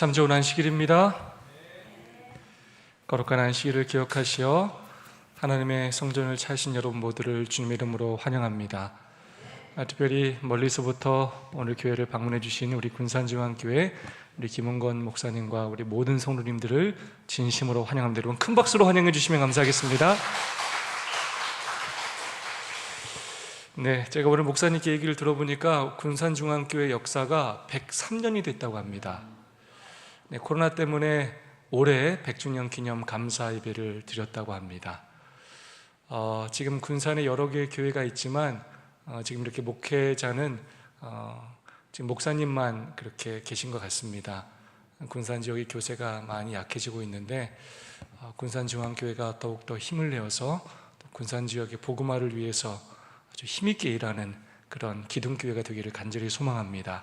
참 좋은 안식일입니다. 거룩한 안식일을 기억하시어 하나님의 성전을 찾으신 여러분 모두를 주님의 이름으로 환영합니다. 특별히 멀리서부터 오늘 교회를 방문해 주신 우리 군산중앙교회 우리 김은건 목사님과 우리 모든 성도님들을 진심으로 환영합니다. 여러분 큰 박수로 환영해 주시면 감사하겠습니다. 네, 제가 오늘 목사님께 얘기를 들어보니까 군산중앙교회 역사가 103년이 됐다고 합니다. 네, 코로나 때문에 올해 100주년 기념 감사 예배를 드렸다고 합니다. 지금 군산에 여러 개의 교회가 있지만 지금 이렇게 목회자는 지금 목사님만 그렇게 계신 것 같습니다. 군산 지역의 교세가 많이 약해지고 있는데 군산중앙교회가 더욱더 힘을 내어서 군산 지역의 복음화를 위해서 아주 힘있게 일하는 그런 기둥교회가 되기를 간절히 소망합니다.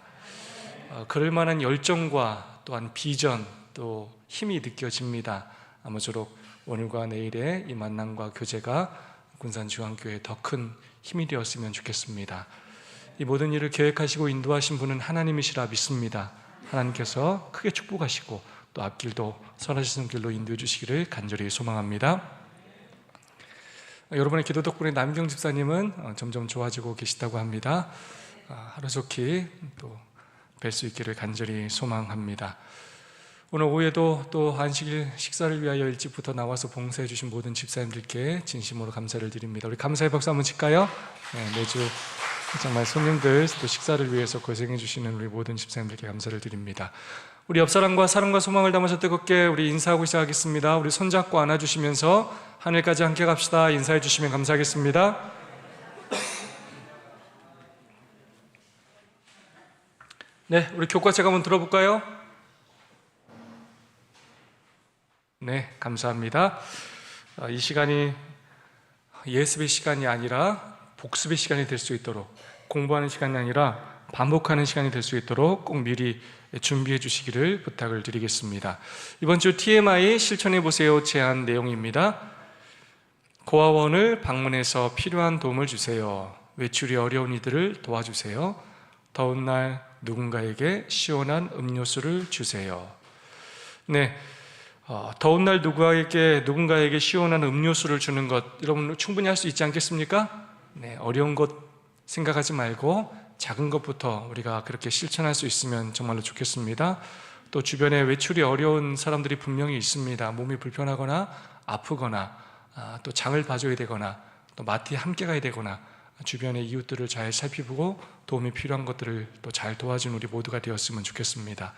그럴 만한 열정과 또한 비전 또 힘이 느껴집니다. 아무쪼록 오늘과 내일의 이 만남과 교제가 군산중앙교회에 더 큰 힘이 되었으면 좋겠습니다. 이 모든 일을 계획하시고 인도하신 분은 하나님이시라 믿습니다. 하나님께서 크게 축복하시고 또 앞길도 선하신 길로 인도해 주시기를 간절히 소망합니다. 여러분의 기도 덕분에 남경 집사님은 점점 좋아지고 계시다고 합니다. 하루속히 또 뵐 수 있기를 간절히 소망합니다. 오늘 오후에도 또 안식일 식사를 위하여 일찍부터 나와서 봉사해 주신 모든 집사님들께 진심으로 감사를 드립니다. 우리 감사의 박수 한번 칠까요? 네, 매주 정말 손님들 또 식사를 위해서 고생해 주시는 우리 모든 집사님들께 감사를 드립니다. 우리 옆사람과 사랑과 소망을 담아서 뜨겁게 우리 인사하고 시작하겠습니다. 우리 손잡고 안아주시면서 하늘까지 함께 갑시다. 인사해 주시면 감사하겠습니다. 네, 우리 교과책 한번 들어볼까요? 네, 감사합니다. 이 시간이 예습의 시간이 아니라 복습의 시간이 될 수 있도록, 공부하는 시간이 아니라 반복하는 시간이 될 수 있도록 꼭 미리 준비해 주시기를 부탁을 드리겠습니다. 이번 주 TMI 실천해보세요 제안 내용입니다. 고아원을 방문해서 필요한 도움을 주세요. 외출이 어려운 이들을 도와주세요. 더운 날 누군가에게 시원한 음료수를 주세요. 네, 더운 날 누군가에게 시원한 음료수를 주는 것, 여러분 충분히 할 수 있지 않겠습니까? 네, 어려운 것 생각하지 말고 작은 것부터 우리가 그렇게 실천할 수 있으면 정말로 좋겠습니다. 또 주변에 외출이 어려운 사람들이 분명히 있습니다. 몸이 불편하거나 아프거나 또 장을 봐줘야 되거나 또 마트에 함께 가야 되거나 주변의 이웃들을 잘 살피고 도움이 필요한 것들을 또 잘 도와준 우리 모두가 되었으면 좋겠습니다.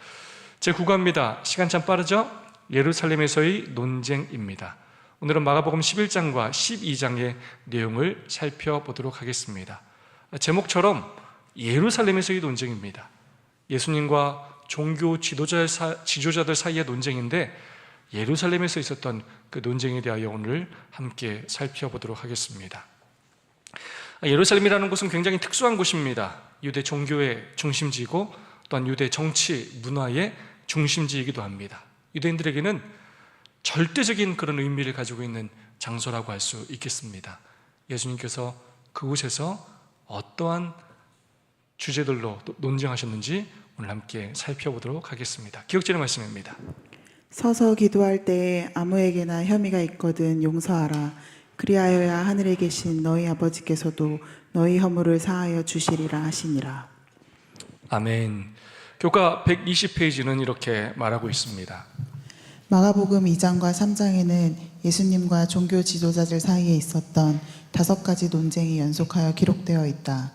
제9과입니다. 시간 참 빠르죠? 예루살렘에서의 논쟁입니다. 오늘은 마가복음 11장과 12장의 내용을 살펴보도록 하겠습니다. 제목처럼 예루살렘에서의 논쟁입니다. 예수님과 종교 지도자들 사이의 논쟁인데 예루살렘에서 있었던 그 논쟁에 대하여 오늘 함께 살펴보도록 하겠습니다. 예루살렘이라는 곳은 굉장히 특수한 곳입니다. 유대 종교의 중심지이고 또한 유대 정치, 문화의 중심지이기도 합니다. 유대인들에게는 절대적인 그런 의미를 가지고 있는 장소라고 할 수 있겠습니다. 예수님께서 그곳에서 어떠한 주제들로 논쟁하셨는지 오늘 함께 살펴보도록 하겠습니다. 기억지는 말씀입니다. 서서 기도할 때에 아무에게나 혐의가 있거든 용서하라. 그리하여야 하늘에 계신 너희 아버지께서도 너희 허물을 사하여 주시리라 하시니라. 아멘. 교과 120페이지는 이렇게 말하고 있습니다. 마가복음 2장과 3장에는 예수님과 종교 지도자들 사이에 있었던 5가지 논쟁이 연속하여 기록되어 있다.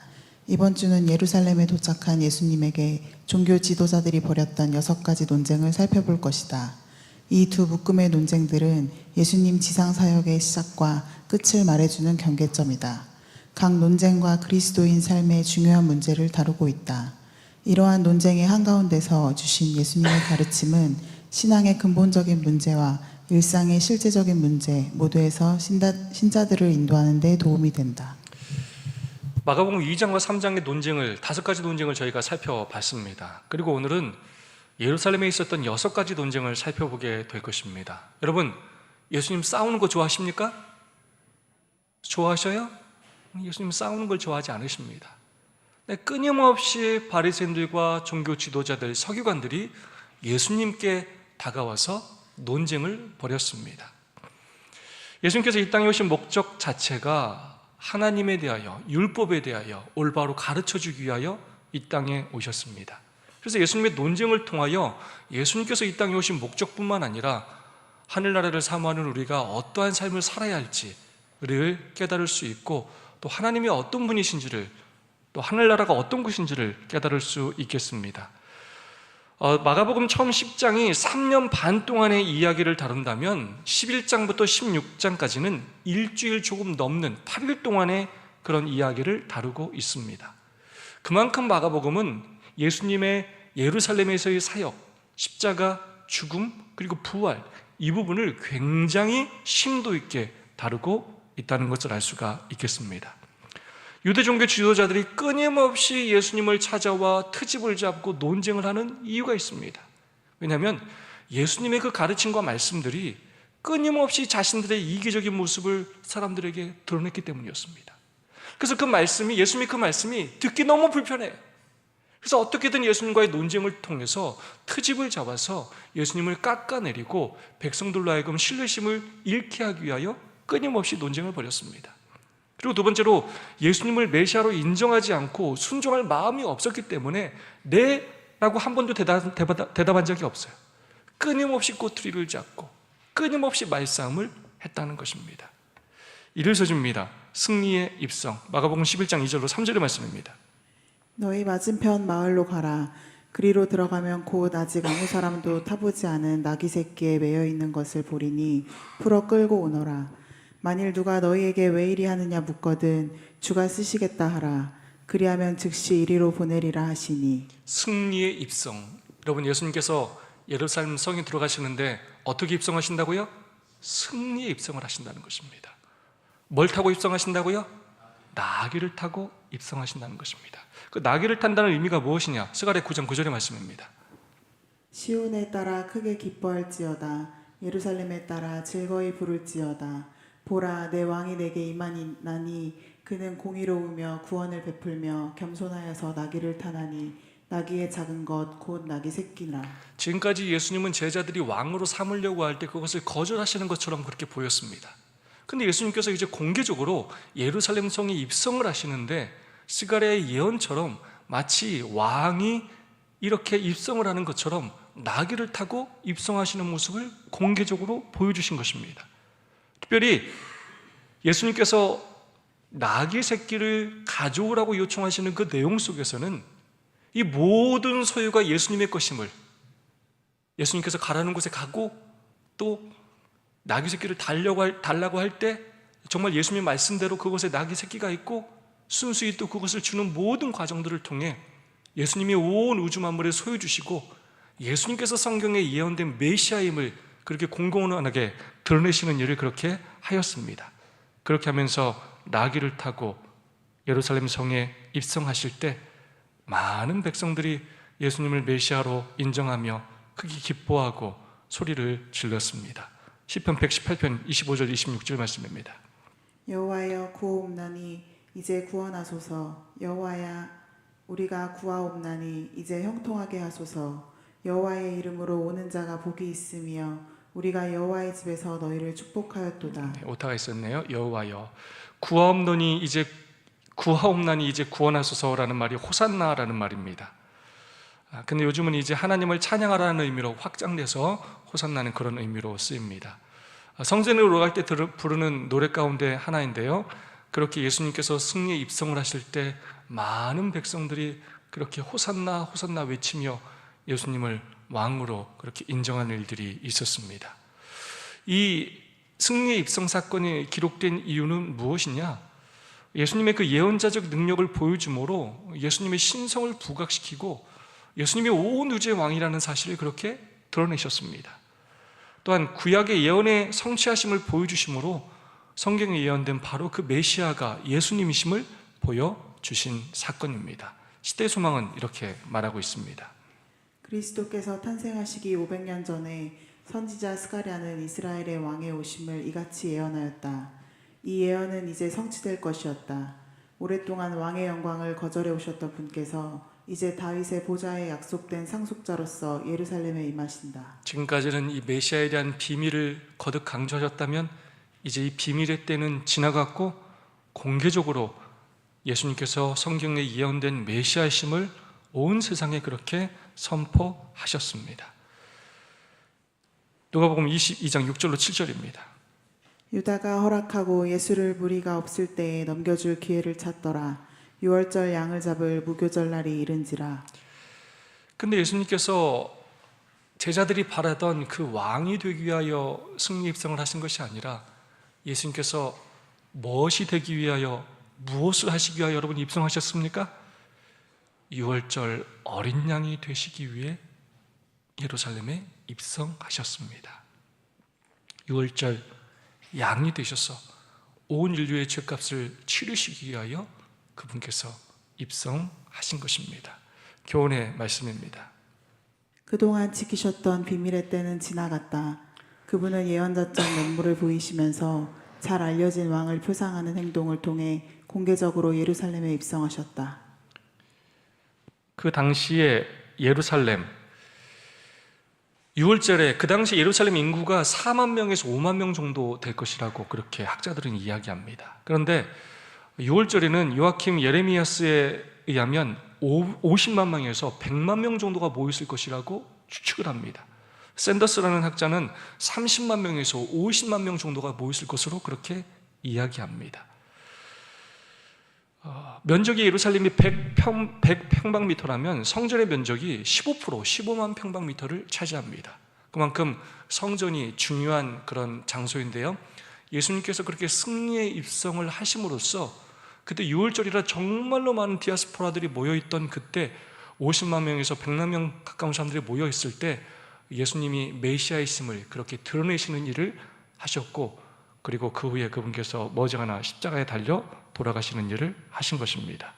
이번 주는 예루살렘에 도착한 예수님에게 종교 지도자들이 벌였던 6가지 논쟁을 살펴볼 것이다. 이 두 묶음의 논쟁들은 예수님 지상사역의 시작과 끝을 말해주는 경계점이다. 각 논쟁과 그리스도인 삶의 중요한 문제를 다루고 있다. 이러한 논쟁의 한가운데서 주신 예수님의 가르침은 신앙의 근본적인 문제와 일상의 실제적인 문제 모두에서 신자들을 인도하는 데 도움이 된다. 마가복음 2장과 3장의 논쟁을 5가지 논쟁을 저희가 살펴봤습니다. 그리고 오늘은 예루살렘에 있었던 6가지 논쟁을 살펴보게 될 것입니다. 여러분, 예수님 싸우는 거 좋아하십니까? 좋아하셔요? 예수님 싸우는 걸 좋아하지 않으십니다. 끊임없이 바리새인들과 종교 지도자들, 서기관들이 예수님께 다가와서 논쟁을 벌였습니다. 예수님께서 이 땅에 오신 목적 자체가 하나님에 대하여, 율법에 대하여 올바로 가르쳐주기 위하여 이 땅에 오셨습니다. 그래서 예수님의 논쟁을 통하여 예수님께서 이 땅에 오신 목적뿐만 아니라 하늘나라를 사모하는 우리가 어떠한 삶을 살아야 할지를 깨달을 수 있고, 또 하나님이 어떤 분이신지를, 또 하늘나라가 어떤 곳인지를 깨달을 수 있겠습니다. 마가복음 처음 10장이 3년 반 동안의 이야기를 다룬다면 11장부터 16장까지는 일주일 조금 넘는 8일 동안의 그런 이야기를 다루고 있습니다. 그만큼 마가복음은 예수님의 예루살렘에서의 사역, 십자가, 죽음, 그리고 부활, 이 부분을 굉장히 심도 있게 다루고 있다는 것을 알 수가 있겠습니다. 유대 종교 지도자들이 끊임없이 예수님을 찾아와 트집을 잡고 논쟁을 하는 이유가 있습니다. 왜냐하면 예수님의 그 가르침과 말씀들이 끊임없이 자신들의 이기적인 모습을 사람들에게 드러냈기 때문이었습니다. 그래서 그 말씀이, 예수님의 그 말씀이 듣기 너무 불편해요. 그래서 어떻게든 예수님과의 논쟁을 통해서 트집을 잡아서 예수님을 깎아내리고 백성들로 하여금 신뢰심을 잃게 하기 위하여 끊임없이 논쟁을 벌였습니다. 그리고 두 번째로 예수님을 메시아로 인정하지 않고 순종할 마음이 없었기 때문에 네 라고 한 번도 대답한 적이 없어요. 끊임없이 꼬투리를 잡고 끊임없이 말싸움을 했다는 것입니다. 이를 서줍니다. 승리의 입성, 마가복음 11장 2절로 3절의 말씀입니다. 너희 맞은편 마을로 가라. 그리로 들어가면 곧 아직 아무 사람도 타보지 않은 나귀 새끼에 매여 있는 것을 보리니 풀어 끌고 오너라. 만일 누가 너희에게 왜 이리 하느냐 묻거든 주가 쓰시겠다 하라. 그리하면 즉시 이리로 보내리라 하시니. 승리의 입성. 여러분, 예수님께서 예루살렘 성에 들어가시는데 어떻게 입성하신다고요? 승리의 입성을 하신다는 것입니다. 뭘 타고 입성하신다고요? 나귀를 타고 입성하신다는 것입니다. 그 나귀를 탄다는 의미가 무엇이냐? 스가랴 9장 9절의 말씀입니다. 시온에 따라 크게 기뻐할지어다. 예루살렘에 따라 즐거이 부를지어다. 보라, 내 왕이 내게 임하나니 그는 공의로우며 구원을 베풀며 겸손하여서 나귀를 타나니 나귀의 작은 것 곧 나귀 새끼라. 지금까지 예수님은 제자들이 왕으로 삼으려고 할 때 그것을 거절하시는 것처럼 그렇게 보였습니다. 근데 예수님께서 이제 공개적으로 예루살렘 성에 입성을 하시는데 스가랴의 예언처럼 마치 왕이 이렇게 입성을 하는 것처럼 나귀를 타고 입성하시는 모습을 공개적으로 보여주신 것입니다. 특별히 예수님께서 나귀 새끼를 가져오라고 요청하시는 그 내용 속에서는 이 모든 소유가 예수님의 것임을, 예수님께서 가라는 곳에 가고 또 나귀 새끼를 달라고 할 때 정말 예수님의 말씀대로 그곳에 나귀 새끼가 있고 순수히 또 그것을 주는 모든 과정들을 통해 예수님이 온 우주 만물에 소유 주시고 예수님께서 성경에 예언된 메시아임을 그렇게 공공연하게 드러내시는 일을 그렇게 하였습니다. 그렇게 하면서 나귀를 타고 예루살렘 성에 입성하실 때 많은 백성들이 예수님을 메시아로 인정하며 크게 기뻐하고 소리를 질렀습니다. 시편 118편 25절 26절 말씀입니다. 여호와여 구하옵나니 이제 구원하소서. 여호와야 우리가 구하옵나니 이제 형통하게 하소서. 여호와의 이름으로 오는 자가 복이 있으며 우리가 여호와의 집에서 너희를 축복하였도다. 네, 오타가 있었네요. 여호와여 구하옵나니 이제 구원하소서라는 말이 호산나라는 말입니다. 근데 요즘은 이제 하나님을 찬양하라는 의미로 확장돼서 호산나는 그런 의미로 쓰입니다. 성전에 올라갈 때 부르는 노래 가운데 하나인데요. 그렇게 예수님께서 승리에 입성을 하실 때 많은 백성들이 그렇게 호산나 호산나 외치며 예수님을 왕으로 그렇게 인정하는 일들이 있었습니다. 이 승리의 입성 사건이 기록된 이유는 무엇이냐? 예수님의 그 예언자적 능력을 보여줌으로 예수님의 신성을 부각시키고 예수님이 온 우주의 왕이라는 사실을 그렇게 드러내셨습니다. 또한 구약의 예언의 성취하심을 보여주심으로 성경에 예언된 바로 그 메시아가 예수님이심을 보여주신 사건입니다. 시대의 소망은 이렇게 말하고 있습니다. 그리스도께서 탄생하시기 500년 전에 선지자 스가랴는 이스라엘의 왕의 오심을 이같이 예언하였다. 이 예언은 이제 성취될 것이었다. 오랫동안 왕의 영광을 거절해 오셨던 분께서 이제 다윗의 보좌에 약속된 상속자로서 예루살렘에 임하신다. 지금까지는 이 메시아에 대한 비밀을 거듭 강조하셨다면 이제 이 비밀의 때는 지나갔고 공개적으로 예수님께서 성경에 예언된 메시아이심을 온 세상에 그렇게 선포하셨습니다. 누가복음 22장 6절로 7절입니다. 유다가 허락하고 예수를 무리가 없을 때에 넘겨줄 기회를 찾더라. 유월절 양을 잡을 무교절 날이 이른지라. 근데 예수님께서 제자들이 바라던 그 왕이 되기 위하여 승리 입성을 하신 것이 아니라 예수님께서 무엇이 되기 위하여 무엇을 하시기 위하여 여러분 입성하셨습니까? 유월절 어린 양이 되시기 위해 예루살렘에 입성하셨습니다. 유월절 양이 되셔서 온 인류의 죄값을 치르시기 위하여 그분께서 입성하신 것입니다. 교훈의 말씀입니다. 그동안 지키셨던 비밀의 때는 지나갔다. 그분은 예언자적 면모를 보이시면서 잘 알려진 왕을 표상하는 행동을 통해 공개적으로 예루살렘에 입성하셨다. 그 당시에 예루살렘, 6월절에 그 당시 예루살렘 인구가 4만 명에서 5만 명 정도 될 것이라고 그렇게 학자들은 이야기합니다. 그런데 6월절에는 요아킴 예레미야스에 의하면 50만 명에서 100만 명 정도가 모였을 것이라고 추측을 합니다. 샌더스라는 학자는 30만 명에서 50만 명 정도가 모였을 것으로 그렇게 이야기합니다. 면적이 예루살렘이 100평방미터라면 성전의 면적이 15만 평방미터를 차지합니다. 그만큼 성전이 중요한 그런 장소인데요. 예수님께서 그렇게 승리의 입성을 하심으로써 그때 6월절이라 정말로 많은 디아스포라들이 모여있던 그때 50만 명에서 100만 명 가까운 사람들이 모여있을 때 예수님이 메시아이심을 그렇게 드러내시는 일을 하셨고, 그리고 그 후에 그분께서 머지않아 십자가에 달려 돌아가시는 일을 하신 것입니다.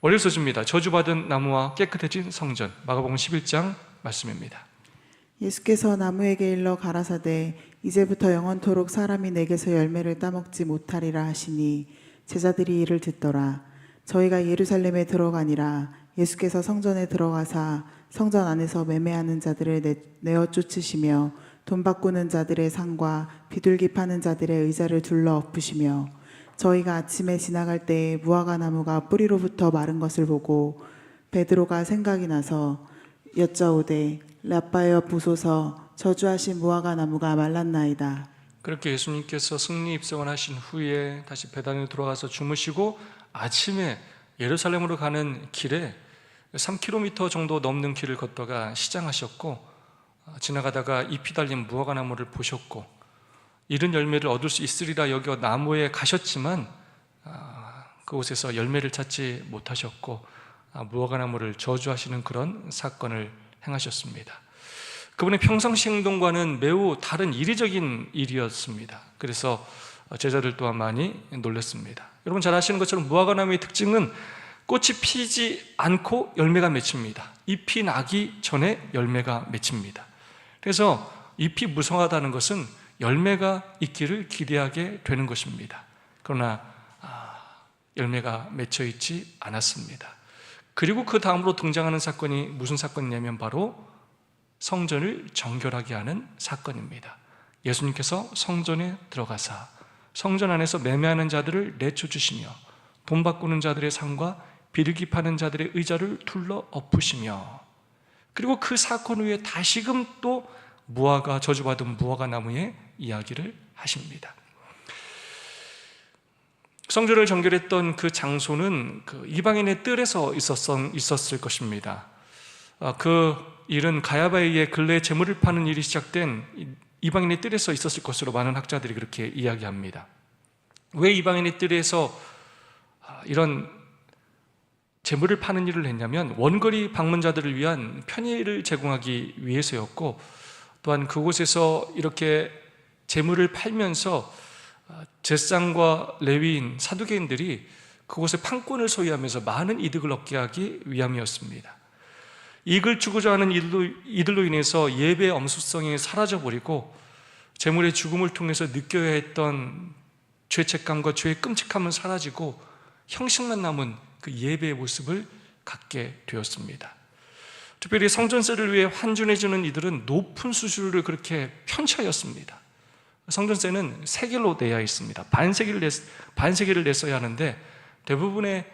월요소주입니다. 저주받은 나무와 깨끗해진 성전, 마가복음 11장 말씀입니다. 예수께서 나무에게 일러 가라사대 이제부터 영원토록 사람이 내게서 열매를 따먹지 못하리라 하시니 제자들이 이를 듣더라. 저희가 예루살렘에 들어가니라. 예수께서 성전에 들어가사 성전 안에서 매매하는 자들을 내어 쫓으시며 돈 바꾸는 자들의 상과 비둘기 파는 자들의 의자를 둘러 엎으시며 저희가 아침에 지나갈 때에 무화과 나무가 뿌리로부터 마른 것을 보고 베드로가 생각이 나서 여짜오되 라빠여 보소서 저주하신 무화과 나무가 말랐나이다. 그렇게 예수님께서 승리 입성을 하신 후에 다시 베단으로 돌아가서 주무시고 아침에 예루살렘으로 가는 길에 3km 정도 넘는 길을 걷다가 시장하셨고, 지나가다가 잎이 달린 무화과 나무를 보셨고 이른 열매를 얻을 수 있으리라 여겨 나무에 가셨지만 그곳에서 열매를 찾지 못하셨고 무화과 나무를 저주하시는 그런 사건을 행하셨습니다. 그분의 평상시 행동과는 매우 다른 이례적인 일이었습니다. 그래서 제자들 또한 많이 놀랐습니다. 여러분 잘 아시는 것처럼 무화과 나무의 특징은 꽃이 피지 않고 열매가 맺힙니다. 잎이 나기 전에 열매가 맺힙니다. 그래서 잎이 무성하다는 것은 열매가 있기를 기대하게 되는 것입니다. 그러나 열매가 맺혀 있지 않았습니다. 그리고 그 다음으로 등장하는 사건이 무슨 사건이냐면 바로 성전을 정결하게 하는 사건입니다. 예수님께서 성전에 들어가사 성전 안에서 매매하는 자들을 내쫓으시며 돈 바꾸는 자들의 상과 비둘기 파는 자들의 의자를 둘러 엎으시며, 그리고 그 사건 후에 다시금 또 저주받은 무화과 나무의 이야기를 하십니다. 성전을 정결했던 그 장소는 그 이방인의 뜰에서 있었을 것입니다. 그 일은 가야바에 의해 근래에 재물을 파는 일이 시작된 이방인의 뜰에서 있었을 것으로 많은 학자들이 그렇게 이야기합니다. 왜 이방인의 뜰에서 이런 재물을 파는 일을 했냐면 원거리 방문자들을 위한 편의를 제공하기 위해서였고, 또한 그곳에서 이렇게 재물을 팔면서 제사장과 레위인, 사두개인들이 그곳에 판권을 소유하면서 많은 이득을 얻게 하기 위함이었습니다. 이익을 추구자 하는 이들로 인해서 예배의 엄수성이 사라져버리고 재물의 죽음을 통해서 느껴야 했던 죄책감과 죄의 끔찍함은 사라지고 형식만 남은 그 예배의 모습을 갖게 되었습니다. 특별히 성전세를 위해 환준해주는 이들은 높은 수수료를 그렇게 편취하였습니다. 성전세는 세겔로 내야 있습니다. 반세겔을 냈어야 하는데 대부분의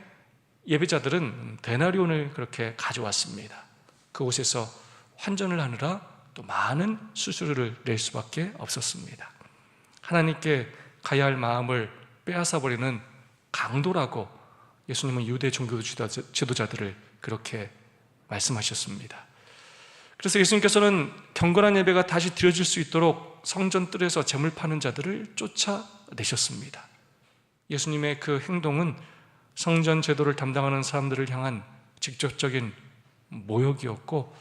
예배자들은 데나리온을 그렇게 가져왔습니다. 그곳에서 환전을 하느라 또 많은 수수료를 낼 수밖에 없었습니다. 하나님께 가야 할 마음을 빼앗아 버리는 강도라고 예수님은 유대 종교 지도자들을 그렇게 말씀하셨습니다. 그래서 예수님께서는 경건한 예배가 다시 드려질 수 있도록 성전 뜰에서 재물 파는 자들을 쫓아내셨습니다. 예수님의 그 행동은 성전 제도를 담당하는 사람들을 향한 직접적인 모욕이었고,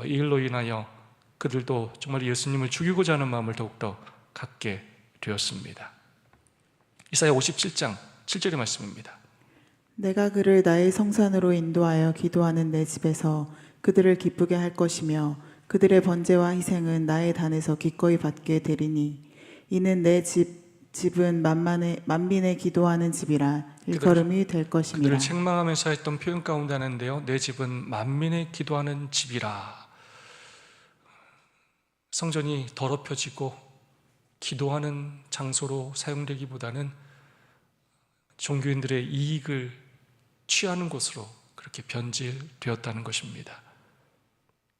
이 일로 인하여 그들도 정말 예수님을 죽이고자 하는 마음을 더욱더 갖게 되었습니다. 이사야 57장 7절의 말씀입니다. 내가 그를 나의 성산으로 인도하여 기도하는 내 집에서 그들을 기쁘게 할 것이며 그들의 번제와 희생은 나의 단에서 기꺼이 받게 되리니 이는 내 집은 만민의 기도하는 집이라 일컬음이 될 것임이라. 그들을 책망하면서 했던 표현 가운데 하나인데요, 내 집은 만민의 기도하는 집이라. 성전이 더럽혀지고 기도하는 장소로 사용되기보다는 종교인들의 이익을 취하는 곳으로 그렇게 변질되었다는 것입니다.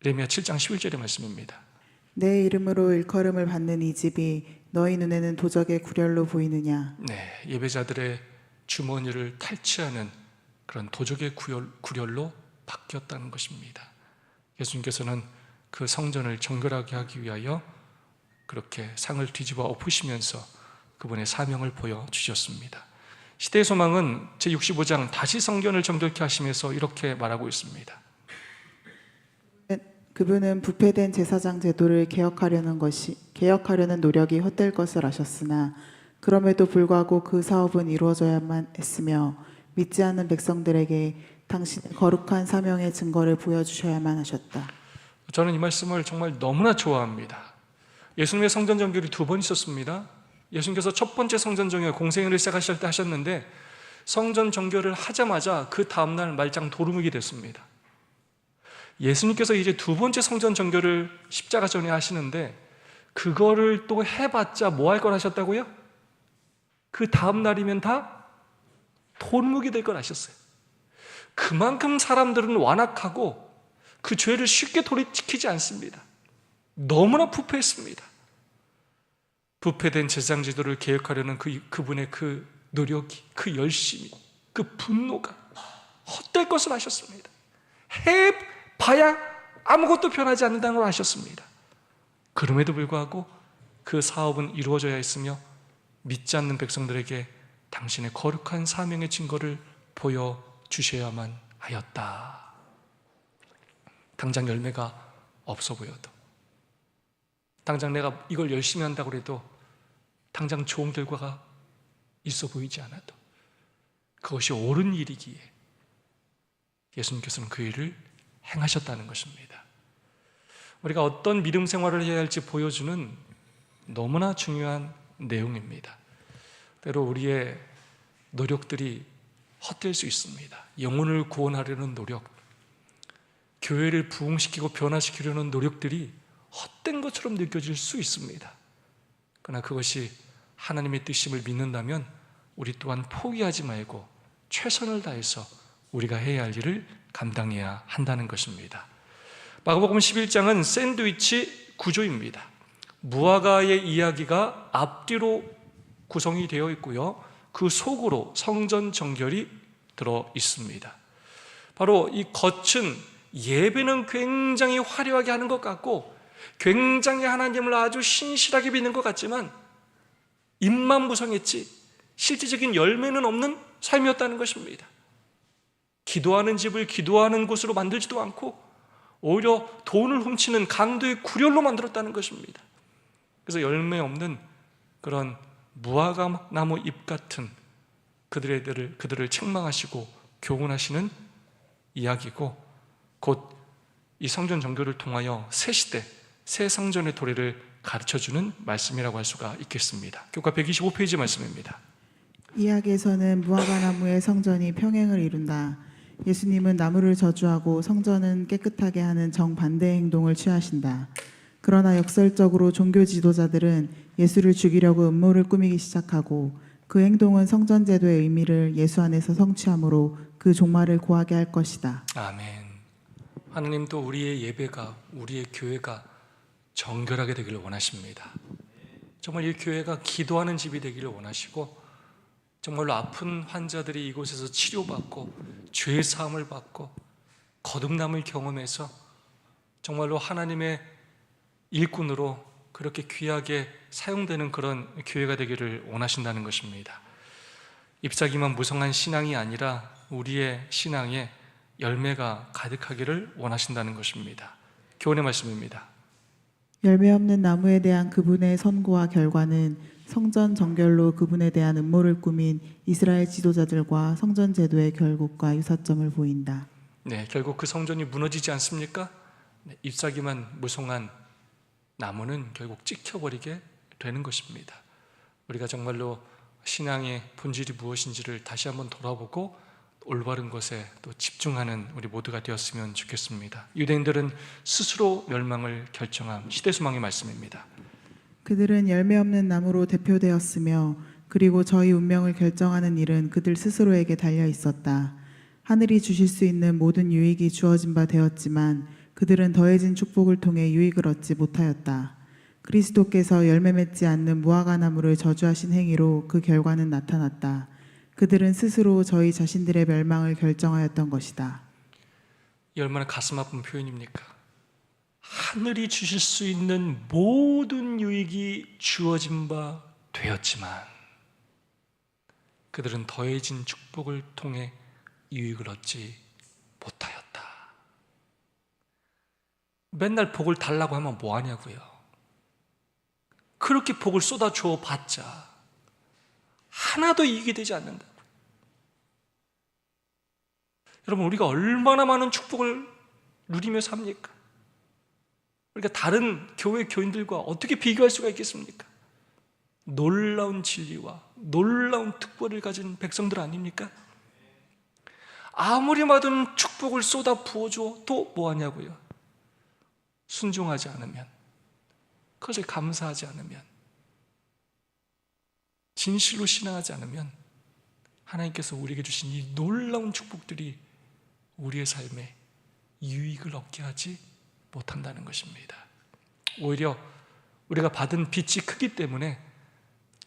예레미야 7장 11절의 말씀입니다. 내 이름으로 일컬음을 받는 이 집이 너희 눈에는 도적의 구렬로 보이느냐. 네, 예배자들의 주머니를 탈취하는 그런 도적의 구렬로 바뀌었다는 것입니다. 예수님께서는 그 성전을 정결하게 하기 위하여 그렇게 상을 뒤집어 엎으시면서 그분의 사명을 보여주셨습니다. 시대의 소망은 제65장 다시 성전을 정결케 하시면서 이렇게 말하고 있습니다. 그분은 부패된 제사장 제도를 개혁하려는 노력이 헛될 것을 아셨으나 그럼에도 불구하고 그 사업은 이루어져야만 했으며 믿지 않는 백성들에게 당신의 거룩한 사명의 증거를 보여주셔야만 하셨다. 저는 이 말씀을 정말 너무나 좋아합니다. 예수님의 성전 정결이 2번 있었습니다. 예수님께서 첫 번째 성전 정결 공생애를 시작하실 때 하셨는데 성전 정결을 하자마자 그 다음날 말짱 도루묵이 됐습니다. 예수님께서 이제 2번째 성전 정결을 십자가 전에 하시는데 그거를 또 해봤자 뭐 할 걸 하셨다고요? 그 다음날이면 다 도루묵이 될 걸 아셨어요. 그만큼 사람들은 완악하고 그 죄를 쉽게 돌이키지 않습니다. 너무나 부패했습니다. 부패된 제사장 제도를 개혁하려는 그분의 그 노력이, 그 열심이, 그 분노가 헛될 것을 아셨습니다. 해봐야 아무것도 변하지 않는다는 걸 아셨습니다. 그럼에도 불구하고 그 사업은 이루어져야 했으며 믿지 않는 백성들에게 당신의 거룩한 사명의 증거를 보여주셔야만 하였다. 당장 열매가 없어 보여도, 당장 내가 이걸 열심히 한다고 해도 당장 좋은 결과가 있어 보이지 않아도 그것이 옳은 일이기에 예수님께서는 그 일을 행하셨다는 것입니다. 우리가 어떤 믿음 생활을 해야 할지 보여주는 너무나 중요한 내용입니다. 때로 우리의 노력들이 헛될 수 있습니다. 영혼을 구원하려는 노력, 교회를 부흥시키고 변화시키려는 노력들이 헛된 것처럼 느껴질 수 있습니다. 그러나 그것이 하나님의 뜻임을 믿는다면 우리 또한 포기하지 말고 최선을 다해서 우리가 해야 할 일을 감당해야 한다는 것입니다. 마가복음 11장은 샌드위치 구조입니다. 무화과의 이야기가 앞뒤로 구성이 되어 있고요, 그 속으로 성전 정결이 들어 있습니다. 바로 이 겉은 예배는 굉장히 화려하게 하는 것 같고 굉장히 하나님을 아주 신실하게 믿는 것 같지만 입만 무성했지 실질적인 열매는 없는 삶이었다는 것입니다. 기도하는 집을 기도하는 곳으로 만들지도 않고 오히려 돈을 훔치는 강도의 구렬로 만들었다는 것입니다. 그래서 열매 없는 그런 무화과 나무 잎 같은 그들을 책망하시고 교훈하시는 이야기고, 곧 이 성전 정결을 통하여 새 시대, 새 성전의 도래를 가르쳐주는 말씀이라고 할 수가 있겠습니다. 교과 125페이지 말씀입니다. 이야기에서는 무화과 나무의 성전이 평행을 이룬다. 예수님은 나무를 저주하고 성전은 깨끗하게 하는 정반대의 행동을 취하신다. 그러나 역설적으로 종교 지도자들은 예수를 죽이려고 음모를 꾸미기 시작하고 그 행동은 성전 제도의 의미를 예수 안에서 성취함으로 그 종말을 고하게 할 것이다. 아멘. 하나님도 우리의 예배가, 우리의 교회가 정결하게 되기를 원하십니다. 정말 이 교회가 기도하는 집이 되기를 원하시고, 정말로 아픈 환자들이 이곳에서 치료받고 죄의 사함을 받고 거듭남을 경험해서 정말로 하나님의 일꾼으로 그렇게 귀하게 사용되는 그런 교회가 되기를 원하신다는 것입니다. 잎사귀만 무성한 신앙이 아니라 우리의 신앙에 열매가 가득하기를 원하신다는 것입니다. 교훈의 말씀입니다. 열매 없는 나무에 대한 그분의 선고와 결과는 성전 정결로 그분에 대한 음모를 꾸민 이스라엘 지도자들과 성전 제도의 결국과 유사점을 보인다. 네, 결국 그 성전이 무너지지 않습니까? 네, 잎사귀만 무성한 나무는 결국 찍혀버리게 되는 것입니다. 우리가 정말로 신앙의 본질이 무엇인지를 다시 한번 돌아보고 올바른 것에 또 집중하는 우리 모두가 되었으면 좋겠습니다. 유대인들은 스스로 멸망을 결정한 시대소망의 말씀입니다. 그들은 열매 없는 나무로 대표되었으며 그리고 저희 운명을 결정하는 일은 그들 스스로에게 달려 있었다. 하늘이 주실 수 있는 모든 유익이 주어진 바 되었지만 그들은 더해진 축복을 통해 유익을 얻지 못하였다. 그리스도께서 열매 맺지 않는 무화과 나무를 저주하신 행위로 그 결과는 나타났다. 그들은 스스로 저희 자신들의 멸망을 결정하였던 것이다. 이 얼마나 가슴 아픈 표현입니까? 하늘이 주실 수 있는 모든 유익이 주어진 바 되었지만 그들은 더해진 축복을 통해 유익을 얻지 못하였다. 맨날 복을 달라고 하면 뭐 하냐고요? 그렇게 복을 쏟아줘 봤자 하나도 이익이 되지 않는다. 여러분, 우리가 얼마나 많은 축복을 누리며 삽니까? 우리가 다른 교회 교인들과 어떻게 비교할 수가 있겠습니까? 놀라운 진리와 놀라운 특권을 가진 백성들 아닙니까? 아무리 많은 축복을 쏟아 부어줘도 뭐하냐고요? 순종하지 않으면, 그것을 감사하지 않으면, 진실로 신앙하지 않으면 하나님께서 우리에게 주신 이 놀라운 축복들이 우리의 삶에 유익을 얻게 하지 못한다는 것입니다. 오히려 우리가 받은 빚이 크기 때문에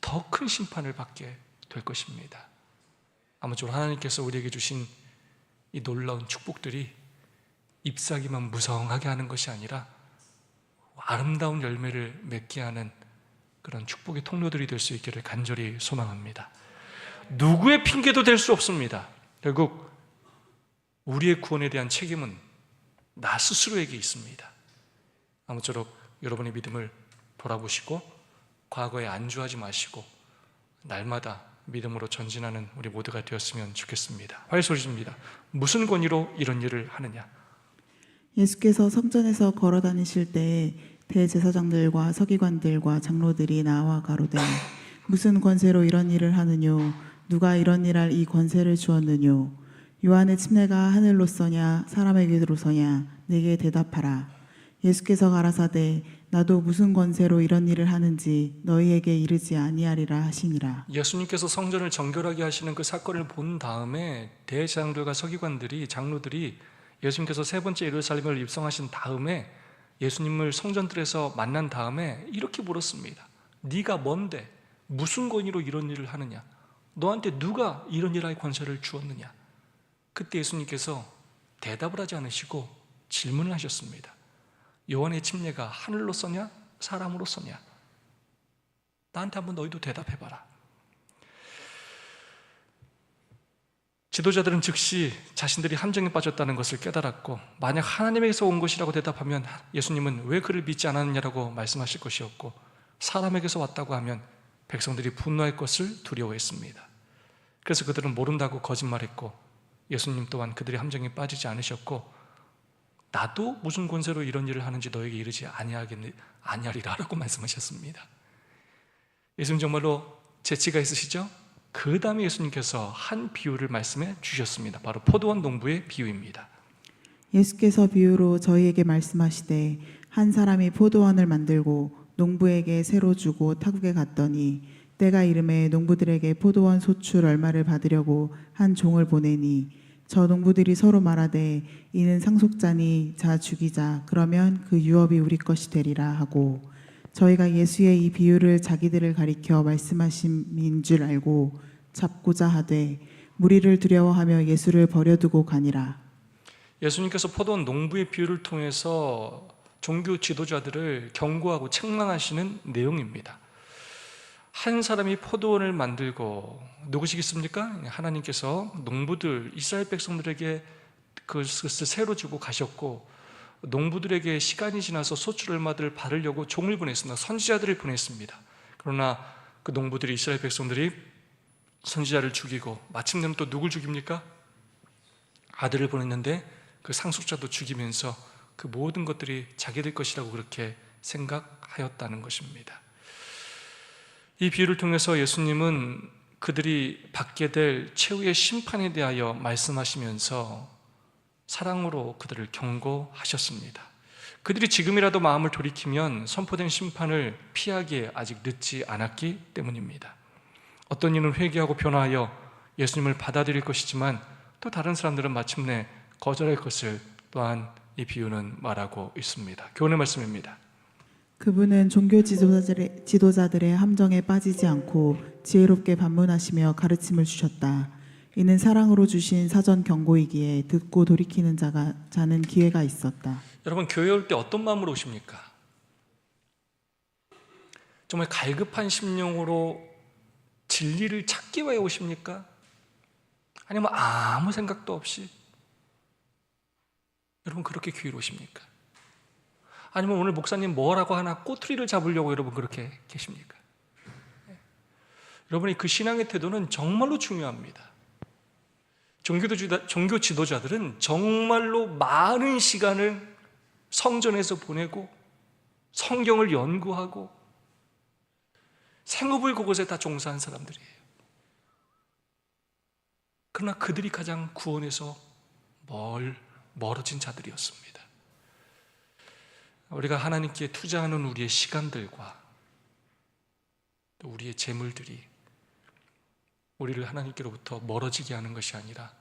더 큰 심판을 받게 될 것입니다. 아무쪼록 하나님께서 우리에게 주신 이 놀라운 축복들이 잎사귀만 무성하게 하는 것이 아니라 아름다운 열매를 맺게 하는 그런 축복의 통로들이 될 수 있기를 간절히 소망합니다. 누구의 핑계도 될 수 없습니다. 결국 우리의 구원에 대한 책임은 나 스스로에게 있습니다. 아무쪼록 여러분의 믿음을 돌아보시고 과거에 안주하지 마시고 날마다 믿음으로 전진하는 우리 모두가 되었으면 좋겠습니다. 화해 소리 줍니다. 무슨 권위로 이런 일을 하느냐? 예수께서 성전에서 걸어 다니실 때에 대제사장들과 서기관들과 장로들이 나와 가로되 무슨 권세로 이런 일을 하느뇨? 누가 이런 일할 이 권세를 주었느뇨? 요한의 침례가 하늘로서냐 사람에게로서냐? 내게 대답하라. 예수께서 가라사대 나도 무슨 권세로 이런 일을 하는지 너희에게 이르지 아니하리라 하시니라. 예수님께서 성전을 정결하게 하시는 그 사건을 본 다음에 대제사장들과 서기관들이, 장로들이 예수님께서 세 번째 예루살렘을 입성하신 다음에 예수님을 성전들에서 만난 다음에 이렇게 물었습니다. 네가 뭔데? 무슨 권위로 이런 일을 하느냐? 너한테 누가 이런 일할 권세를 주었느냐? 그때 예수님께서 대답을 하지 않으시고 질문을 하셨습니다. 요한의 침례가 하늘로서냐 사람으로서냐? 나한테 한번 너희도 대답해봐라. 지도자들은 즉시 자신들이 함정에 빠졌다는 것을 깨달았고, 만약 하나님에게서 온 것이라고 대답하면 예수님은 왜 그를 믿지 않았느냐라고 말씀하실 것이었고, 사람에게서 왔다고 하면 백성들이 분노할 것을 두려워했습니다. 그래서 그들은 모른다고 거짓말했고, 예수님 또한 그들의 함정에 빠지지 않으셨고, 나도 무슨 권세로 이런 일을 하는지 너에게 이르지 아니하리라 라고 말씀하셨습니다. 예수님 정말로 재치가 있으시죠? 그 다음에 예수님께서 한 비유를 말씀해 주셨습니다. 바로 포도원 농부의 비유입니다. 예수께서 비유로 저희에게 말씀하시되 한 사람이 포도원을 만들고 농부에게 새로 주고 타국에 갔더니 때가 이름에 농부들에게 포도원 소출 얼마를 받으려고 한 종을 보내니 저 농부들이 서로 말하되 이는 상속자니 자 죽이자 그러면 그 유업이 우리 것이 되리라 하고 저희가 예수의 이 비유를 자기들을 가리켜 말씀하심인 줄 알고 잡고자 하되 무리를 두려워하며 예수를 버려두고 가니라. 예수님께서 포도원 농부의 비유를 통해서 종교 지도자들을 경고하고 책망하시는 내용입니다. 한 사람이 포도원을 만들고 누구시겠습니까? 하나님께서 농부들, 이스라엘 백성들에게 그것을 새로 주고 가셨고 농부들에게 시간이 지나서 소출 얼마들을 바르려고 종을 보냈습니다. 선지자들을 보냈습니다. 그러나 그 농부들이, 이스라엘 백성들이 선지자를 죽이고 마침내는 또 누굴 죽입니까? 아들을 보냈는데 그 상속자도 죽이면서 그 모든 것들이 자기들 것이라고 그렇게 생각하였다는 것입니다. 이 비유를 통해서 예수님은 그들이 받게 될 최후의 심판에 대하여 말씀하시면서 사랑으로 그들을 경고하셨습니다. 그들이 지금이라도 마음을 돌이키면 선포된 심판을 피하기에 아직 늦지 않았기 때문입니다. 어떤 이는 회개하고 변화하여 예수님을 받아들일 것이지만 또 다른 사람들은 마침내 거절할 것을 또한 이 비유는 말하고 있습니다. 교훈의 말씀입니다. 그분은 종교 지도자들의 함정에 빠지지 않고 지혜롭게 반문하시며 가르침을 주셨다. 이는 사랑으로 주신 사전 경고이기에 듣고 돌이키는 자는 기회가 있었다. 여러분, 교회 올 때 어떤 마음으로 오십니까? 정말 갈급한 심령으로 진리를 찾기 위해 오십니까? 아니면 아무 생각도 없이? 여러분, 그렇게 교회로 오십니까? 아니면 오늘 목사님 뭐라고 하나 꼬투리를 잡으려고 여러분 그렇게 계십니까? 여러분이 그 신앙의 태도는 정말로 중요합니다. 종교 지도자들은 정말로 많은 시간을 성전에서 보내고 성경을 연구하고 생업을 그곳에 다 종사한 사람들이에요. 그러나 그들이 가장 구원에서 멀어진 자들이었습니다. 우리가 하나님께 투자하는 우리의 시간들과 또 우리의 재물들이 우리를 하나님께로부터 멀어지게 하는 것이 아니라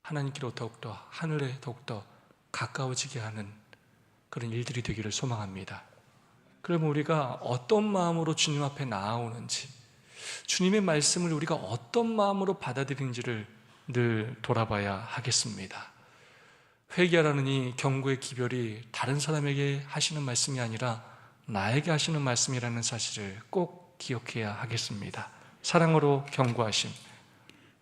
하나님께로 더욱더, 하늘에 더욱더 가까워지게 하는 그런 일들이 되기를 소망합니다. 그러면 우리가 어떤 마음으로 주님 앞에 나아오는지, 주님의 말씀을 우리가 어떤 마음으로 받아들이는지를 늘 돌아봐야 하겠습니다. 회개하라는 이 경고의 기별이 다른 사람에게 하시는 말씀이 아니라 나에게 하시는 말씀이라는 사실을 꼭 기억해야 하겠습니다. 사랑으로 경고하심.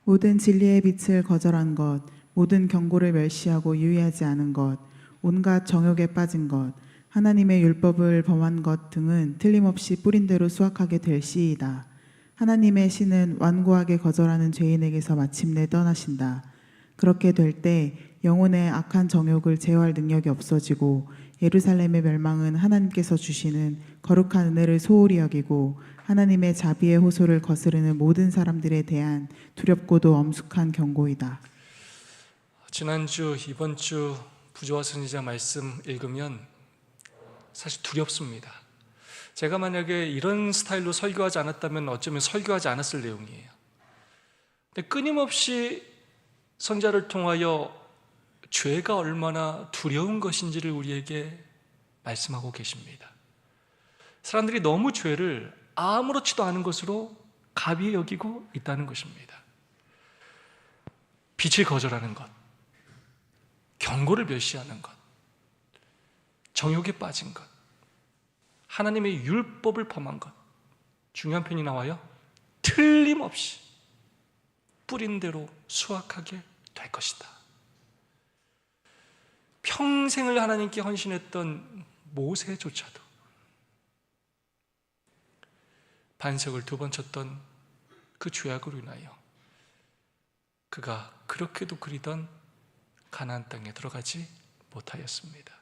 모든 진리의 빛을 거절한 것, 모든 경고를 멸시하고 유의하지 않은 것, 온갖 정욕에 빠진 것, 하나님의 율법을 범한 것 등은 틀림없이 뿌린 대로 수확하게 될 시이다. 하나님의 신은 완고하게 거절하는 죄인에게서 마침내 떠나신다. 그렇게 될 때 영혼의 악한 정욕을 제어할 능력이 없어지고 예루살렘의 멸망은 하나님께서 주시는 거룩한 은혜를 소홀히 여기고 하나님의 자비의 호소를 거스르는 모든 사람들에 대한 두렵고도 엄숙한 경고이다. 지난주, 이번 주 부조와 선지자 말씀 읽으면 사실 두렵습니다. 제가 만약에 이런 스타일로 설교하지 않았다면 어쩌면 설교하지 않았을 내용이에요. 근데 끊임없이 선지자를 통하여 죄가 얼마나 두려운 것인지를 우리에게 말씀하고 계십니다. 사람들이 너무 죄를 아무렇지도 않은 것으로 가비에 여기고 있다는 것입니다. 빛을 거절하는 것, 경고를 멸시하는 것, 정욕에 빠진 것, 하나님의 율법을 범한 것, 중요한 편이 나와요. 틀림없이 뿌린 대로 수확하게 될 것이다. 평생을 하나님께 헌신했던 모세조차도 반석을 2번 쳤던 그 죄악으로 인하여 그가 그렇게도 그리던 가나안 땅에 들어가지 못하였습니다.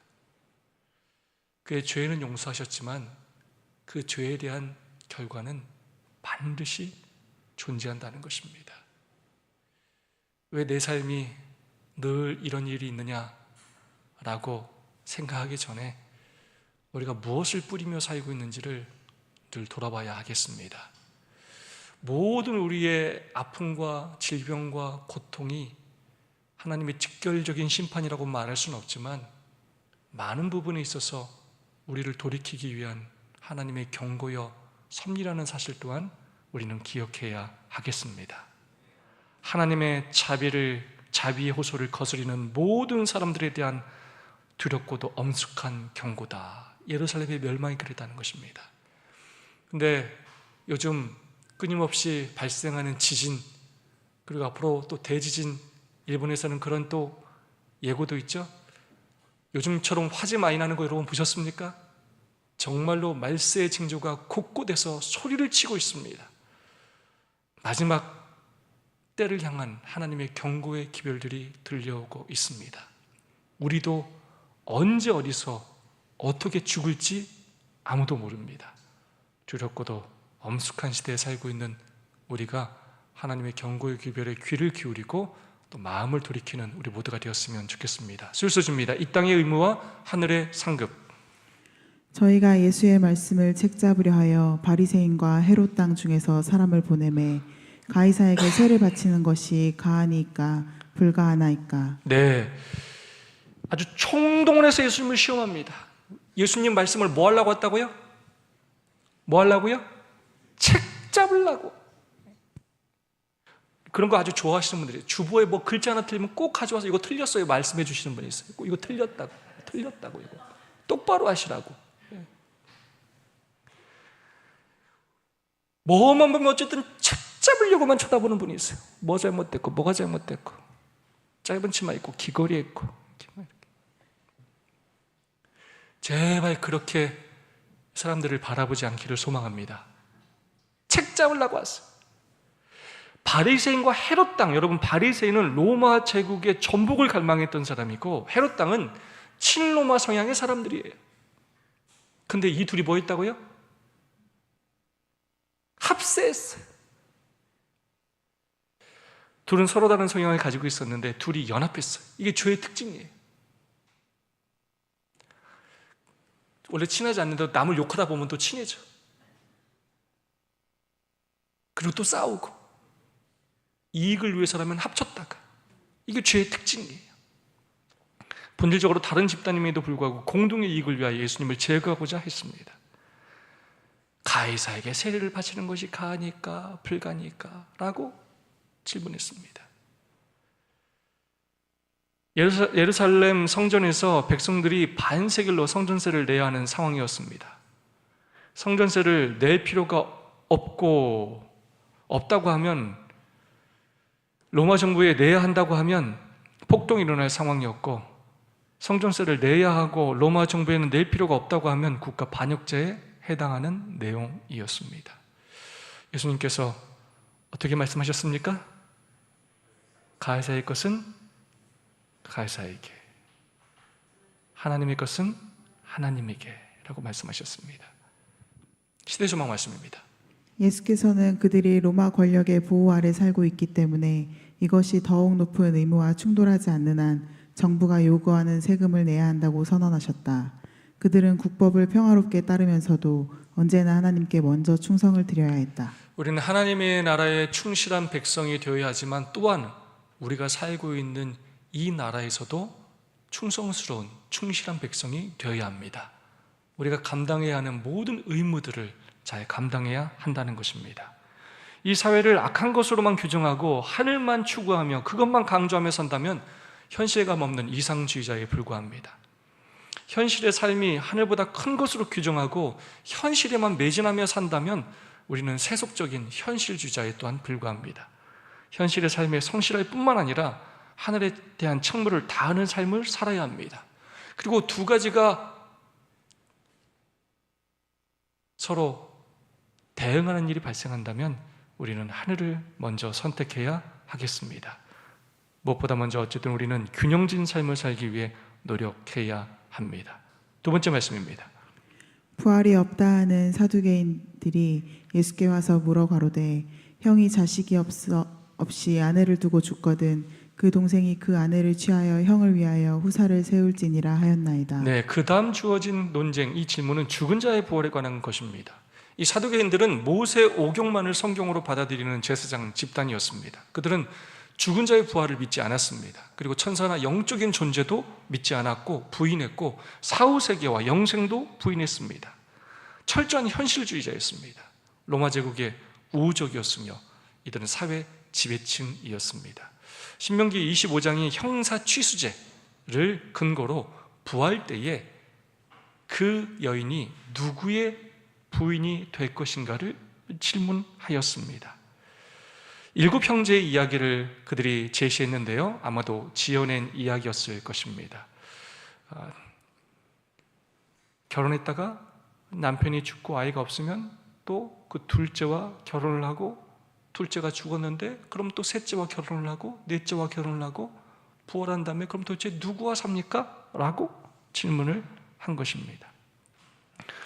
그의 죄는 용서하셨지만 그 죄에 대한 결과는 반드시 존재한다는 것입니다. 왜 내 삶이 늘 이런 일이 있느냐라고 생각하기 전에 우리가 무엇을 뿌리며 살고 있는지를 늘 돌아봐야 하겠습니다. 모든 우리의 아픔과 질병과 고통이 하나님의 직결적인 심판이라고 말할 수는 없지만 많은 부분에 있어서 우리를 돌이키기 위한 하나님의 경고여 섭리라는 사실 또한 우리는 기억해야 하겠습니다. 하나님의 자비의 호소를 거스리는 모든 사람들에 대한 두렵고도 엄숙한 경고다. 예루살렘의 멸망이 그랬다는 것입니다. 근데 요즘 끊임없이 발생하는 지진, 그리고 앞으로 또 대지진, 일본에서는 그런 또 예고도 있죠. 요즘처럼 화재 많이 나는 거 여러분 보셨습니까? 정말로 말세의 징조가 곳곳에서 소리를 치고 있습니다. 마지막 때를 향한 하나님의 경고의 기별들이 들려오고 있습니다. 우리도 언제 어디서 어떻게 죽을지 아무도 모릅니다. 두렵고도 엄숙한 시대에 살고 있는 우리가 하나님의 경고의 기별에 귀를 기울이고 또 마음을 돌이키는 우리 모두가 되었으면 좋겠습니다. 술소주입니다. 이 땅의 의무와 하늘의 상급. 저희가 예수의 말씀을 책잡으려 하여 바리새인과 헤롯 땅 중에서 사람을 보내매 가이사에게 세를 바치는 것이 가하니까 불가하나이까. 네, 아주 총동원해서 예수님을 시험합니다. 예수님 말씀을 뭐 하려고 왔다고요? 뭐 하려고요? 책 잡으려고. 그런 거 아주 좋아하시는 분들이 주보에 뭐 글자 하나 틀리면 꼭 가져와서 이거 틀렸어요 말씀해 주시는 분이 있어요. 이거 틀렸다고 이거 똑바로 하시라고. 뭐만 보면 어쨌든 책 잡으려고만 쳐다보는 분이 있어요. 뭐 잘못됐고 뭐가 잘못됐고 짧은 치마 입고 귀걸이 입고. 제발 그렇게 사람들을 바라보지 않기를 소망합니다. 책 잡으려고 왔어요. 바리새인과 헤롯 땅, 여러분 바리새인은 로마 제국의 전복을 갈망했던 사람이고 헤롯 땅은 친로마 성향의 사람들이에요. 근데 이 둘이 뭐 했다고요? 합세했어요. 둘은 서로 다른 성향을 가지고 있었는데 둘이 연합했어요. 이게 죄의 특징이에요. 원래 친하지 않는데 남을 욕하다 보면 또 친해져. 그리고 또 싸우고 이익을 위해서라면 합쳤다가. 이게 죄의 특징이에요. 본질적으로 다른 집단임에도 불구하고 공동의 이익을 위하여 예수님을 제거하고자 했습니다. 가이사에게 세례를 바치는 것이 가하니까 불가니까 라고 질문했습니다. 예루살렘 성전에서 백성들이 반세겔로 성전세를 내야 하는 상황이었습니다. 성전세를 낼 필요가 없다고 하면, 로마 정부에 내야 한다고 하면 폭동이 일어날 상황이었고, 성전세를 내야 하고 로마 정부에는 낼 필요가 없다고 하면 국가 반역죄에 해당하는 내용이었습니다. 예수님께서 어떻게 말씀하셨습니까? 가이사의 것은 가이사에게, 하나님의 것은 하나님에게 라고 말씀하셨습니다. 시대조망 말씀입니다. 예수께서는 그들이 로마 권력의 보호 아래 살고 있기 때문에 이것이 더욱 높은 의무와 충돌하지 않는 한 정부가 요구하는 세금을 내야 한다고 선언하셨다. 그들은 국법을 평화롭게 따르면서도 언제나 하나님께 먼저 충성을 드려야 했다. 우리는 하나님의 나라에 충실한 백성이 되어야 하지만 또한 우리가 살고 있는 이 나라에서도 충성스러운 충실한 백성이 되어야 합니다. 우리가 감당해야 하는 모든 의무들을 잘 감당해야 한다는 것입니다. 이 사회를 악한 것으로만 규정하고 하늘만 추구하며 그것만 강조하며 산다면 현실감 없는 이상주의자에 불과합니다. 현실의 삶이 하늘보다 큰 것으로 규정하고 현실에만 매진하며 산다면 우리는 세속적인 현실주의자에 또한 불과합니다. 현실의 삶에 성실할 뿐만 아니라 하늘에 대한 책무를 다하는 삶을 살아야 합니다. 그리고 두 가지가 서로 대응하는 일이 발생한다면 우리는 하늘을 먼저 선택해야 하겠습니다. 무엇보다 먼저 어쨌든 우리는 균형진 삶을 살기 위해 노력해야 합니다. 두 번째 말씀입니다. 부활이 없다 하는 사두개인들이 예수께 와서 물어 가로되 형이 자식이 없이 아내를 두고 죽거든 그 동생이 그 아내를 취하여 형을 위하여 후사를 세울지니라 하였나이다. 네, 그 다음 주어진 논쟁, 이 질문은 죽은 자의 부활에 관한 것입니다. 이 사두개인들은 모세 오경만을 성경으로 받아들이는 제사장 집단이었습니다. 그들은 죽은 자의 부활을 믿지 않았습니다. 그리고 천사나 영적인 존재도 믿지 않았고 부인했고 사후세계와 영생도 부인했습니다. 철저한 현실주의자였습니다. 로마 제국의 우호적이었으며 이들은 사회 지배층이었습니다. 신명기 25장이 형사 취수제를 근거로 부활 때에 그 여인이 누구의 부인이 될 것인가를 질문하였습니다. 7 형제의 이야기를 그들이 제시했는데요, 아마도 지어낸 이야기였을 것입니다. 결혼했다가 남편이 죽고 아이가 없으면 또 그 둘째와 결혼을 하고, 둘째가 죽었는데 그럼 또 셋째와 결혼을 하고 넷째와 결혼을 하고 부활한 다음에 그럼 도대체 누구와 삽니까? 라고 질문을 한 것입니다.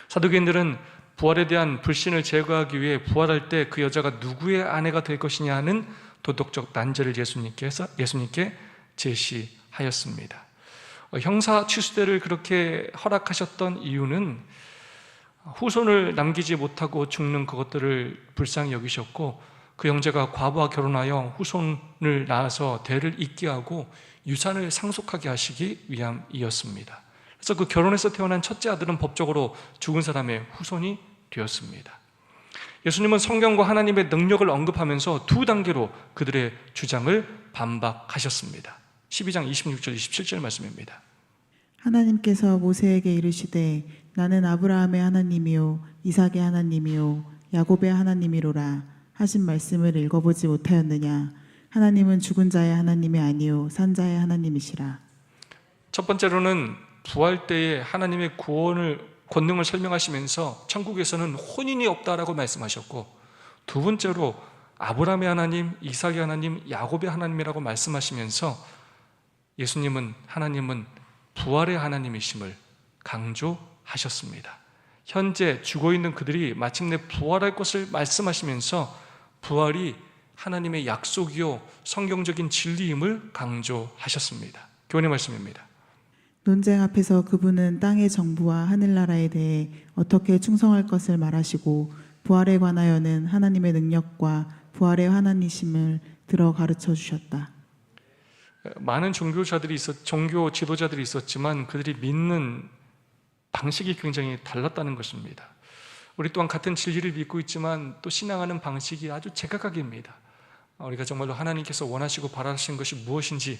사두개인들은 부활에 대한 불신을 제거하기 위해 부활할 때 그 여자가 누구의 아내가 될 것이냐 하는 도덕적 난제를 예수님께 제시하였습니다. 형사 취수대를 그렇게 허락하셨던 이유는 후손을 남기지 못하고 죽는 그것들을 불쌍히 여기셨고, 그 형제가 과부와 결혼하여 후손을 낳아서 대를 잇게 하고 유산을 상속하게 하시기 위함이었습니다. 그래서 그 결혼해서 태어난 첫째 아들은 법적으로 죽은 사람의 후손이 되었습니다. 예수님은 성경과 하나님의 능력을 언급하면서 두 단계로 그들의 주장을 반박하셨습니다. 12장 26절 27절 말씀입니다. 하나님께서 모세에게 이르시되 나는 아브라함의 하나님이요 이삭의 하나님이요 야곱의 하나님이로라 하신 말씀을 읽어보지 못하였느냐. 하나님은 죽은 자의 하나님이 아니요 산 자의 하나님이시라. 첫 번째로는 부활 때에 하나님의 권능을 설명하시면서 천국에서는 혼인이 없다라고 말씀하셨고, 두 번째로 아브라함의 하나님, 이삭의 하나님, 야곱의 하나님이라고 말씀하시면서 하나님은 부활의 하나님이심을 강조하셨습니다. 현재 죽어있는 그들이 마침내 부활할 것을 말씀하시면서 부활이 하나님의 약속이요 성경적인 진리임을 강조하셨습니다. 교훈의 말씀입니다. 논쟁 앞에서 그분은 땅의 정부와 하늘나라에 대해 어떻게 충성할 것을 말하시고, 부활에 관하여는 하나님의 능력과 부활의 하나님이심을 들어 가르쳐 주셨다. 많은 종교 지도자들이 있었지만 그들이 믿는 방식이 굉장히 달랐다는 것입니다. 우리 또한 같은 진리를 믿고 있지만 또 신앙하는 방식이 아주 제각각입니다. 우리가 정말로 하나님께서 원하시고 바라시는 것이 무엇인지,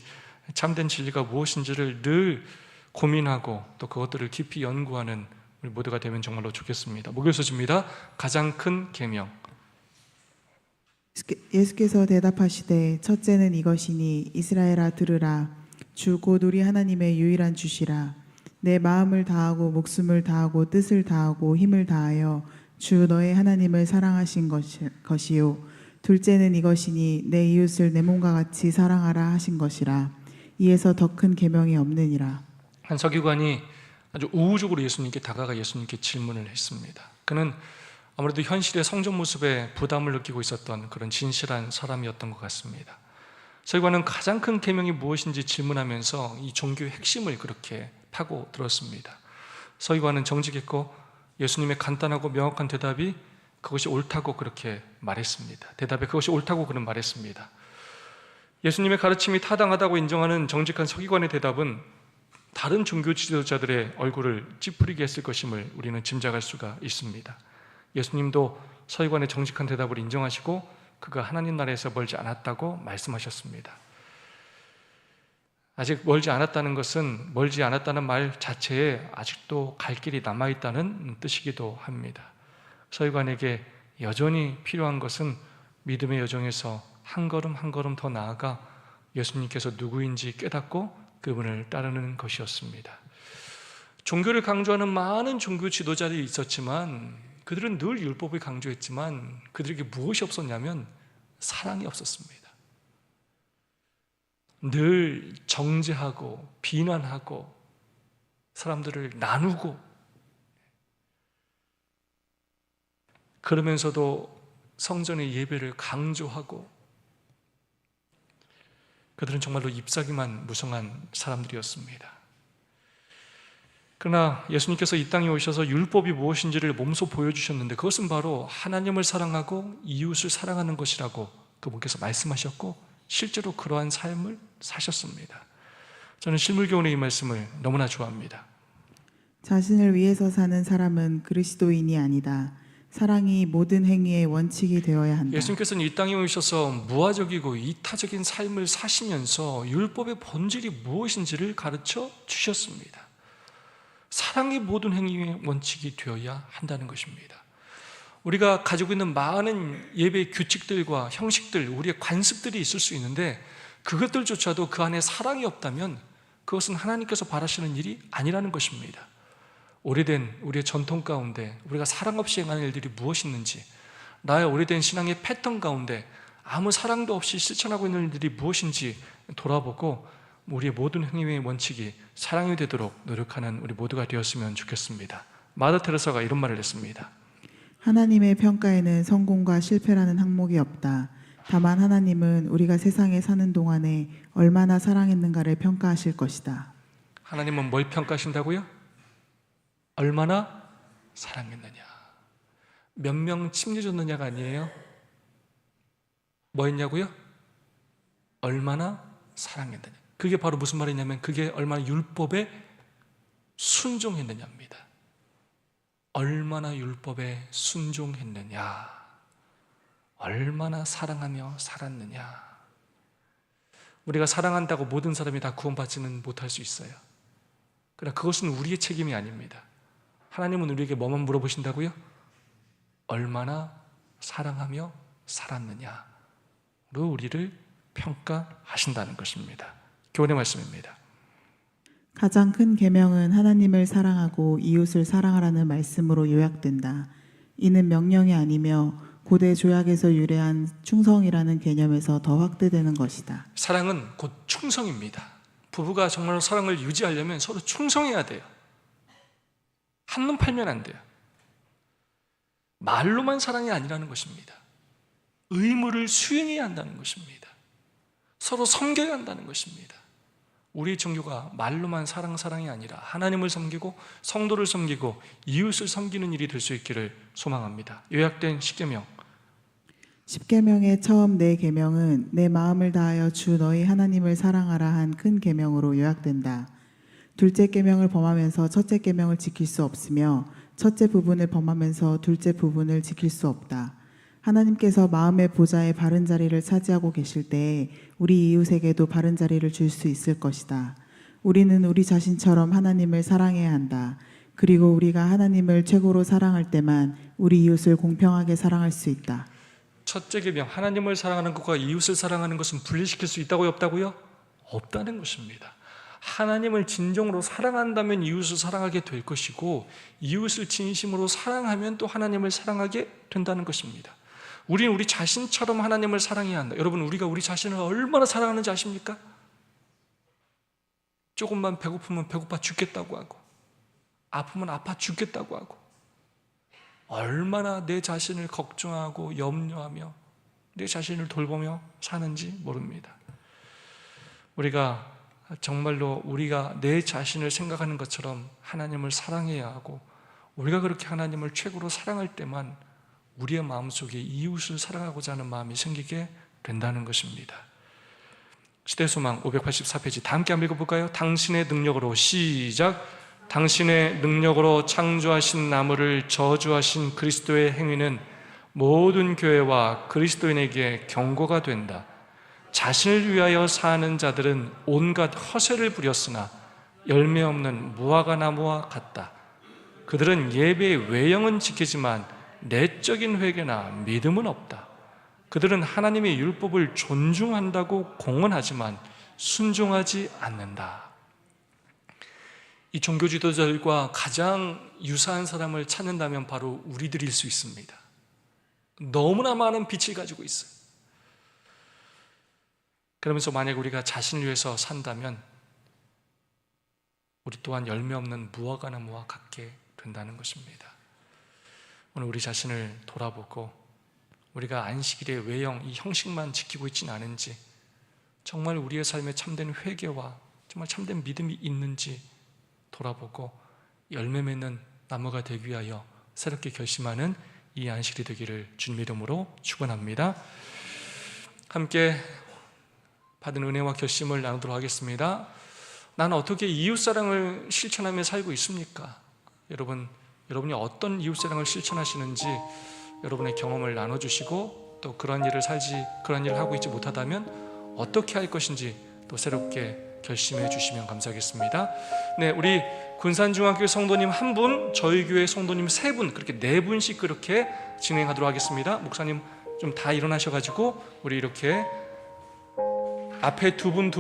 참된 진리가 무엇인지를 늘 고민하고 또 그것들을 깊이 연구하는 우리 모두가 되면 정말로 좋겠습니다. 목요소지입니다. 가장 큰 계명. 예수께서 대답하시되 첫째는 이것이니 이스라엘아 들으라. 주 곧 우리 하나님의 유일한 주시라. 내 마음을 다하고 목숨을 다하고 뜻을 다하고 힘을 다하여 주 너의 하나님을 사랑하신 것이요. 둘째는 이것이니 내 이웃을 내 몸과 같이 사랑하라 하신 것이라. 이에서 더 큰 계명이 없느니라. 한 서기관이 아주 우호적으로 예수님께 다가가 예수님께 질문을 했습니다. 그는 아무래도 현실의 성전 모습에 부담을 느끼고 있었던 그런 진실한 사람이었던 것 같습니다. 서기관은 가장 큰 계명이 무엇인지 질문하면서 이 종교의 핵심을 그렇게 파고 들었습니다. 서기관은 정직했고 예수님의 간단하고 명확한 대답이 그것이 옳다고 그렇게 말했습니다. 대답에 그것이 옳다고 그는 말했습니다. 예수님의 가르침이 타당하다고 인정하는 정직한 서기관의 대답은 다른 종교 지도자들의 얼굴을 찌푸리게 했을 것임을 우리는 짐작할 수가 있습니다. 예수님도 서기관의 정직한 대답을 인정하시고 그가 하나님 나라에서 멀지 않았다고 말씀하셨습니다. 아직 멀지 않았다는 것은 멀지 않았다는 말 자체에 아직도 갈 길이 남아있다는 뜻이기도 합니다. 서기관에게 여전히 필요한 것은 믿음의 여정에서 한 걸음 한 걸음 더 나아가 예수님께서 누구인지 깨닫고 그분을 따르는 것이었습니다. 종교를 강조하는 많은 종교 지도자들이 있었지만 그들은 늘 율법을 강조했지만 그들에게 무엇이 없었냐면 사랑이 없었습니다. 늘 정죄하고 비난하고 사람들을 나누고, 그러면서도 성전의 예배를 강조하고 그들은 정말로 잎사귀만 무성한 사람들이었습니다. 그러나 예수님께서 이 땅에 오셔서 율법이 무엇인지를 몸소 보여주셨는데 그것은 바로 하나님을 사랑하고 이웃을 사랑하는 것이라고 그분께서 말씀하셨고 실제로 그러한 삶을 사셨습니다. 저는 실물교훈의 이 말씀을 너무나 좋아합니다. 자신을 위해서 사는 사람은 그리스도인이 아니다. 사랑이 모든 행위의 원칙이 되어야 한다. 예수님께서는 이 땅에 오셔서 무화적이고 이타적인 삶을 사시면서 율법의 본질이 무엇인지를 가르쳐 주셨습니다. 사랑이 모든 행위의 원칙이 되어야 한다는 것입니다. 우리가 가지고 있는 많은 예배 규칙들과 형식들, 우리의 관습들이 있을 수 있는데 그것들조차도 그 안에 사랑이 없다면 그것은 하나님께서 바라시는 일이 아니라는 것입니다. 오래된 우리의 전통 가운데 우리가 사랑 없이 행하는 일들이 무엇이 있는지, 나의 오래된 신앙의 패턴 가운데 아무 사랑도 없이 실천하고 있는 일들이 무엇인지 돌아보고 우리의 모든 행위의 원칙이 사랑이 되도록 노력하는 우리 모두가 되었으면 좋겠습니다. 마더 테레사가 이런 말을 했습니다. 하나님의 평가에는 성공과 실패라는 항목이 없다. 다만 하나님은 우리가 세상에 사는 동안에 얼마나 사랑했는가를 평가하실 것이다. 하나님은 뭘 평가하신다고요? 얼마나 사랑했느냐. 몇 명 침례줬느냐가 아니에요. 뭐 했냐고요? 얼마나 사랑했느냐. 그게 바로 무슨 말이냐면 그게 얼마나 율법에 순종했느냐입니다. 얼마나 율법에 순종했느냐, 얼마나 사랑하며 살았느냐. 우리가 사랑한다고 모든 사람이 다 구원받지는 못할 수 있어요. 그러나 그것은 우리의 책임이 아닙니다. 하나님은 우리에게 뭐만 물어보신다고요? 얼마나 사랑하며 살았느냐로 우리를 평가하신다는 것입니다. 교훈의 말씀입니다. 가장 큰 계명은 하나님을 사랑하고 이웃을 사랑하라는 말씀으로 요약된다. 이는 명령이 아니며 고대 조약에서 유래한 충성이라는 개념에서 더 확대되는 것이다. 사랑은 곧 충성입니다. 부부가 정말로 사랑을 유지하려면 서로 충성해야 돼요. 한눈 팔면 안 돼요. 말로만 사랑이 아니라는 것입니다. 의무를 수행해야 한다는 것입니다. 서로 섬겨야 한다는 것입니다. 우리 종교가 말로만 사랑이 아니라 하나님을 섬기고 성도를 섬기고 이웃을 섬기는 일이 될 수 있기를 소망합니다. 요약된 십계명. 십계명의 처음 네 계명은 내 마음을 다하여 주 너희 하나님을 사랑하라 한 큰 계명으로 요약된다. 둘째 계명을 범하면서 첫째 계명을 지킬 수 없으며 첫째 부분을 범하면서 둘째 부분을 지킬 수 없다. 하나님께서 마음의 보좌의 바른 자리를 차지하고 계실 때에 우리 이웃에게도 바른 자리를 줄 수 있을 것이다. 우리는 우리 자신처럼 하나님을 사랑해야 한다. 그리고 우리가 하나님을 최고로 사랑할 때만 우리 이웃을 공평하게 사랑할 수 있다. 첫째 계명, 하나님을 사랑하는 것과 이웃을 사랑하는 것은 분리시킬 수 있다고요, 없다고요? 없다는 것입니다. 하나님을 진정으로 사랑한다면 이웃을 사랑하게 될 것이고 이웃을 진심으로 사랑하면 또 하나님을 사랑하게 된다는 것입니다. 우리는 우리 자신처럼 하나님을 사랑해야 한다. 여러분, 우리가 우리 자신을 얼마나 사랑하는지 아십니까? 조금만 배고프면 배고파 죽겠다고 하고 아프면 아파 죽겠다고 하고 얼마나 내 자신을 걱정하고 염려하며 내 자신을 돌보며 사는지 모릅니다. 우리가 정말로 우리가 내 자신을 생각하는 것처럼 하나님을 사랑해야 하고 우리가 그렇게 하나님을 최고로 사랑할 때만 우리의 마음속에 이웃을 사랑하고자 하는 마음이 생기게 된다는 것입니다. 시대소망 584페이지 다 함께 한번 읽어볼까요? 당신의 능력으로 시작. 당신의 능력으로 창조하신 나무를 저주하신 그리스도의 행위는 모든 교회와 그리스도인에게 경고가 된다. 자신을 위하여 사는 자들은 온갖 허세를 부렸으나 열매 없는 무화과 나무와 같다. 그들은 예배의 외형은 지키지만 내적인 회개나 믿음은 없다. 그들은 하나님의 율법을 존중한다고 공언하지만 순종하지 않는다. 이 종교 지도자들과 가장 유사한 사람을 찾는다면 바로 우리들일 수 있습니다. 너무나 많은 빛을 가지고 있어요. 그러면서 만약 우리가 자신을 위해서 산다면 우리 또한 열매 없는 무화과 나무와 같게 된다는 것입니다. 오늘 우리 자신을 돌아보고 우리가 안식일의 외형, 이 형식만 지키고 있지는 않은지, 정말 우리의 삶에 참된 회개와 정말 참된 믿음이 있는지 돌아보고 열매 맺는 나무가 되기 위하여 새롭게 결심하는 이 안식일이 되기를 주님의 이름으로 축원합니다. 함께 받은 은혜와 결심을 나누도록 하겠습니다. 나는 어떻게 이웃사랑을 실천하며 살고 있습니까? 여러분이 어떤 이웃사랑을 실천하시는지 여러분의 경험을 나눠주시고, 또 그런 일을 하고 있지 못하다면 어떻게 할 것인지 또 새롭게 결심해 주시면 감사하겠습니다. 네, 우리 군산중학교 성도님 1분, 저희 교회 성도님 3분, 그렇게 4분씩 그렇게 진행하도록 하겠습니다. 목사님 좀 다 일어나셔가지고 우리 이렇게 앞에 2분